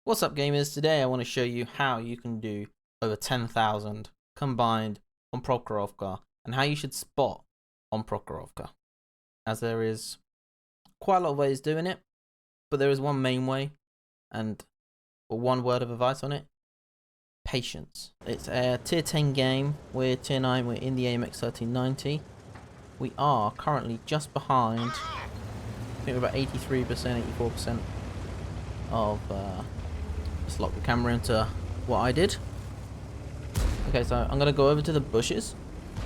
What's up, gamers? Today I want to show you how you can do over 10,000 combined on Prokhorovka and how you should spot on Prokhorovka, as there is quite a lot of ways doing it, but there is one main way, and one word of advice on it: patience. It's a tier 10 game. We're tier 9. We're in the AMX 1390. We are currently just behind, I think we're about 83%, 84% of just lock the camera into what I did. Okay, so I'm gonna go over to the bushes.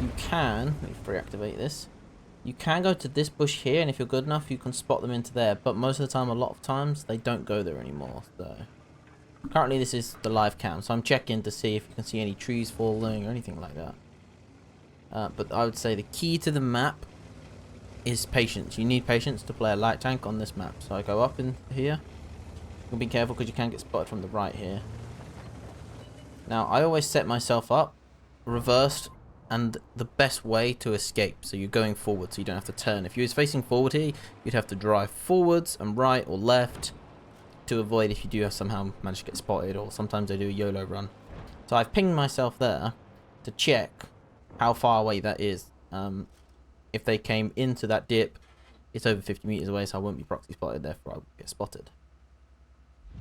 You can, let me reactivate this. You can go to this bush here, and if you're good enough, you can spot them into there. But most of the time, a lot of times, they don't go there anymore. So currently, this is the live cam, so I'm checking to see if you can see any trees falling or anything like that. But I would say the key to the map is patience. You need patience to play a light tank on this map. So I go up in here. You'll be careful because you can get spotted from the right here. Now, I always set myself up reversed and the best way to escape. So you're going forward, so you don't have to turn. If you was facing forward here, you'd have to drive forwards and right or left to avoid if you do somehow manage to get spotted, or sometimes they do a YOLO run. So I've pinged myself there to check how far away that is. If they came into that dip, it's over 50 meters away, so I won't be proxy spotted, therefore I won't get spotted.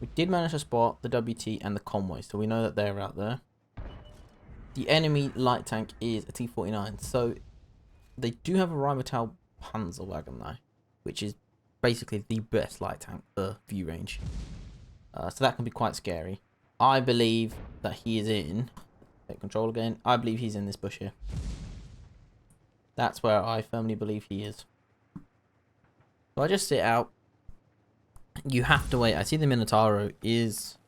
We did manage to spot the WT and the convoy, so we know that they're out there. The enemy light tank is a T-49, so they do have a Rheinmetall Panzer wagon though, which is basically the best light tank for view range. So that can be quite scary. I believe that he is in, take control again, I believe he's in this bush here. That's where I firmly believe he is. So I just sit out. You have to wait. I see the Minotauro is...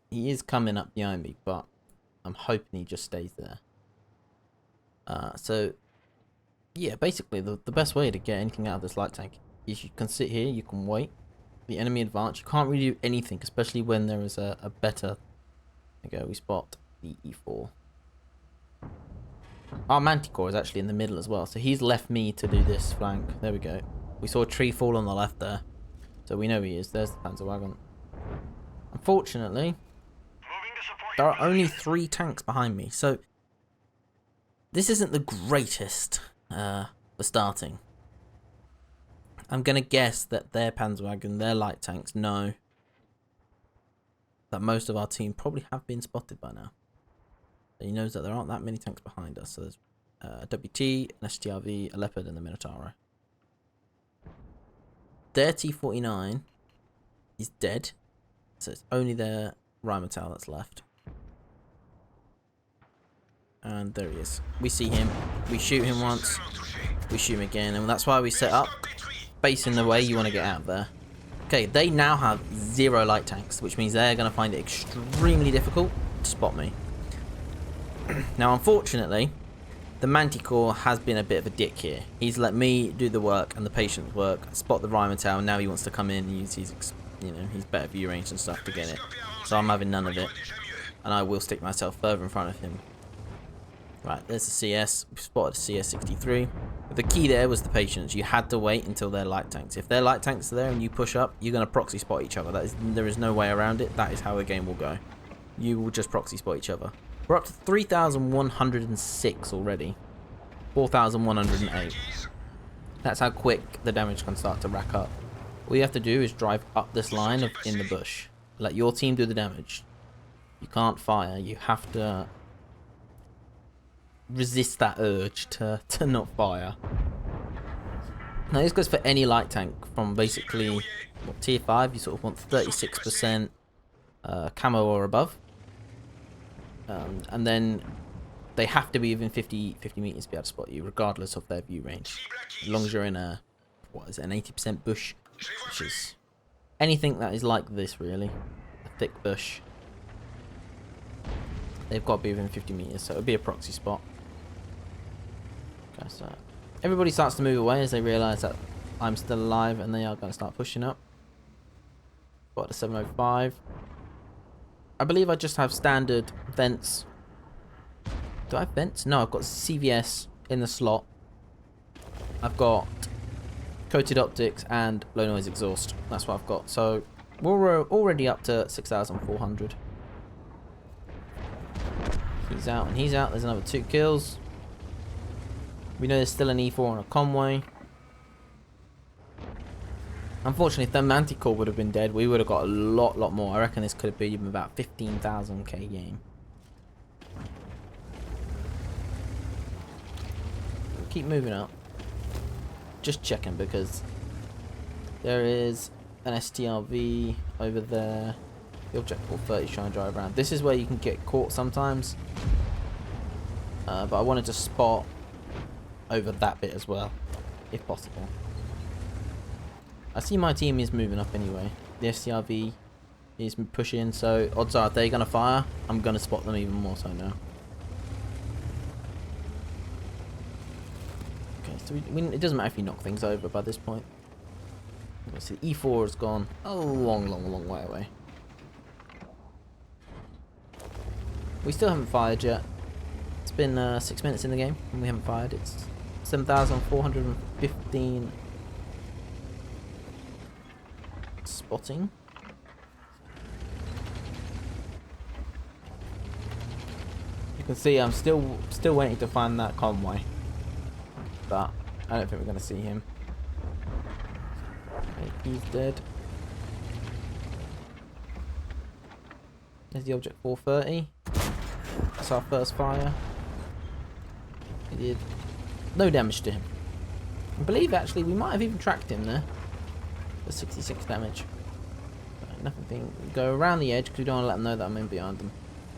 He is coming up behind me, but I'm hoping he just stays there. So, yeah, basically the best way to get anything out of this light tank is you can sit here, you can wait. The enemy advance, you can't really do anything, especially when there is a better... There we go, we spot the E4. Our Manticore is actually in the middle as well, so he's left me to do this flank. There we go. We saw a tree fall on the left there, so we know he is. There's the Panzer wagon. Unfortunately, there are only 3 tanks behind me, so this isn't the greatest for starting. I'm going to guess that their Panzer wagon, their light tanks, know that most of our team probably have been spotted by now. So he knows that there aren't that many tanks behind us. So there's a WT, an STRV, a Leopard, and the Minotauro. Their T-49 is dead, so it's only their Rheinmetall that's left. And there he is. We see him, we shoot him once, we shoot him again, and that's why we set up facing the way you want to get out of there. Okay, they now have 0 light tanks, which means they're going to find it extremely difficult to spot me. Now, unfortunately, the Manticore has been a bit of a dick here. He's let me do the work and the patience work, spot the Rheinmetall, and now he wants to come in and use his, his better view range and stuff to get it. So I'm having none of it, and I will stick myself further in front of him. Right, there's the CS. We spotted a CS-63. But the key there was the patience. You had to wait until they're light tanks. If their light tanks are there and you push up, you're going to proxy spot each other. There is no way around it. That is how a game will go. You will just proxy spot each other. We're up to 3,106 already. 4,108. That's how quick the damage can start to rack up. All you have to do is drive up this line in the bush. Let your team do the damage. You can't fire. You have to resist that urge to not fire. Now this goes for any light tank from basically tier 5. You sort of want 36% camo or above. And then they have to be within 50 meters to be able to spot you, regardless of their view range. As long as you're in a, what is it, an 80% bush, which is anything that is like this, really. A thick bush. They've got to be within 50 meters, so it would be a proxy spot. Okay, so everybody starts to move away as they realise that I'm still alive, and they are going to start pushing up. Got a 705. I believe I just have standard vents. Do I have vents? No, I've got CVS in the slot. I've got coated optics, and low noise exhaust. That's what I've got. So we're already up to 6,400. He's out and he's out. There's another 2 kills. We know there's still an E4 on a convoy. Unfortunately, if the Manticore would have been dead, we would have got a lot more. I reckon this could have been even about 15,000k game. We'll keep moving up. Just checking because there is an STRV over there. The Object 430 is trying to drive around. This is where you can get caught sometimes. But I wanted to spot over that bit as well, if possible. I see my team is moving up anyway. The STRV is pushing, so odds are if they're going to fire, I'm going to spot them even more so now. Okay, so it doesn't matter if you knock things over by this point. Okay, so the E4 has gone a long way away. We still haven't fired yet. It's been 6 minutes in the game and we haven't fired. It's 7,415 spotting. You can see I'm still waiting to find that convoy, but I don't think we're going to see him. Okay, he's dead. There's the Object 430. That's our first fire. He did no damage to him. I believe actually we might have even tracked him there. For 66 damage. Nothing. Go around the edge because we don't want to let them know that I'm in behind them.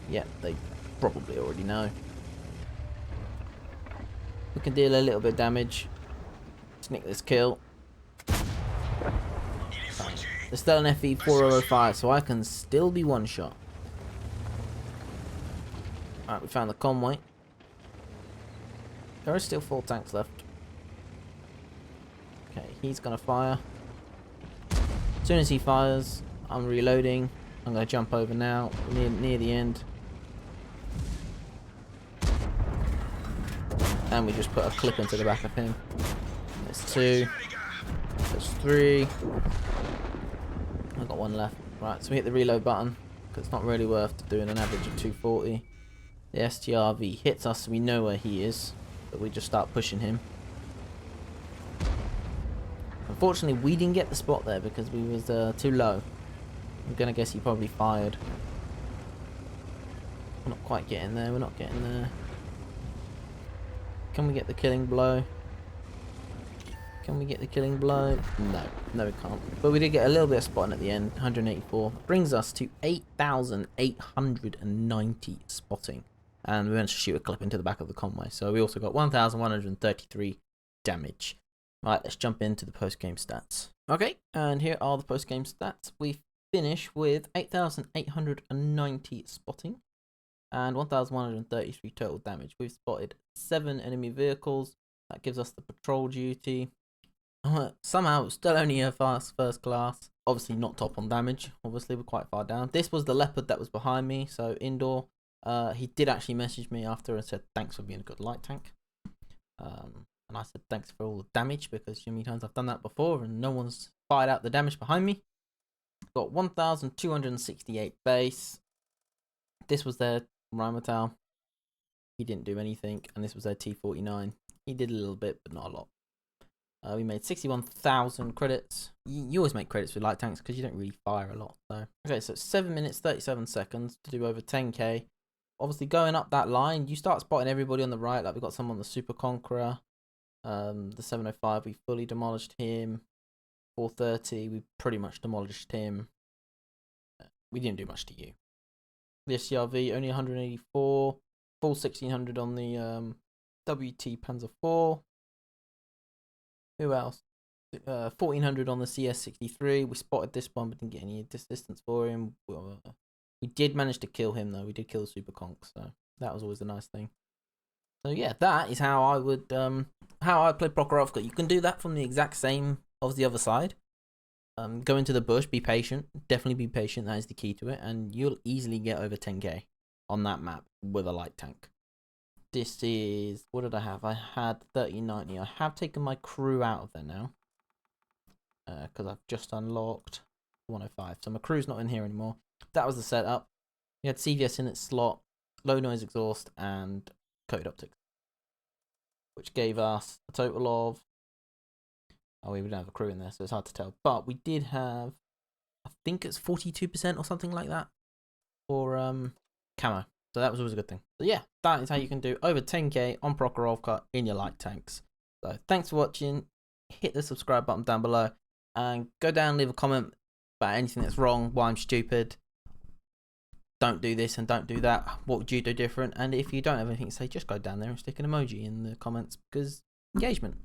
Yeah, they probably already know. We can deal a little bit of damage. Sneak this kill. There's still an FE 4005, so I can still be one shot. Alright, we found the convoy. There are still 4 tanks left. Okay, he's gonna fire. As soon as he fires, I'm reloading. I'm gonna jump over now, near the end. And we just put a clip into the back of him. There's 2. There's 3. I've got 1 left. Right, so we hit the reload button, because it's not really worth doing an average of 240. The STRV hits us, so we know where he is, but we just start pushing him. Unfortunately, we didn't get the spot there because we was too low. I'm gonna guess he probably fired. We're not quite getting there. We're not getting there. Can we get the killing blow? Can we get the killing blow? No, we can't. But we did get a little bit of spotting at the end. 184 brings us to 8,890 spotting, and we managed to shoot a clip into the back of the convoy. So we also got 1,133 damage. Right, let's jump into the post-game stats. Okay, and here are the post-game stats. We finish with 8,890 spotting and 1,133 total damage. We've spotted 7 enemy vehicles. That gives us the patrol duty. Somehow, still only a first class. Obviously not top on damage. Obviously, we're quite far down. This was the Leopard that was behind me, so indoor. He did actually message me after and said, thanks for being a good light tank. And I said thanks for all the damage, because so many times I've done that before and no one's fired out the damage behind me. Got 1,268 base. This was their Rheinmetall. He didn't do anything. And this was their T49. He did a little bit, but not a lot. We made 61,000 credits. You always make credits with light tanks because you don't really fire a lot. So okay, so 7 minutes 37 seconds to do over 10k. Obviously, going up that line, you start spotting everybody on the right. Like, we've got someone on the Super Conqueror. The 705, we fully demolished him. 430, we pretty much demolished him. We didn't do much to you. The SCRV, only 184. Full 1600 on the WT Panzer IV. Who else? 1400 on the CS63. We spotted this one, but didn't get any distance for him. We did manage to kill him, though. We did kill the Super Conk, so that was always a nice thing. So yeah, that is how I would how I play Prokhorovka. You can do that from the exact same of the other side. Go into the bush, be patient. Definitely be patient. That is the key to it, and you'll easily get over 10k on that map with a light tank. This is, what did I have? I had 3090. I have taken my crew out of there now. because I've just unlocked 105. So my crew's not in here anymore. That was the setup. We had CVS in its slot, low noise exhaust, and coated optics, which gave us a total of. Oh, we didn't have a crew in there, so it's hard to tell. But we did have, I think it's 42% or something like that for camo. So that was always a good thing. So yeah, that is how you can do over 10k on Prokhorovka in your light tanks. So thanks for watching. Hit the subscribe button down below and go down and leave a comment about anything that's wrong, why I'm stupid, don't do this and don't do that, what would you do different? And if you don't have anything to say, just go down there and stick an emoji in the comments, because engagement.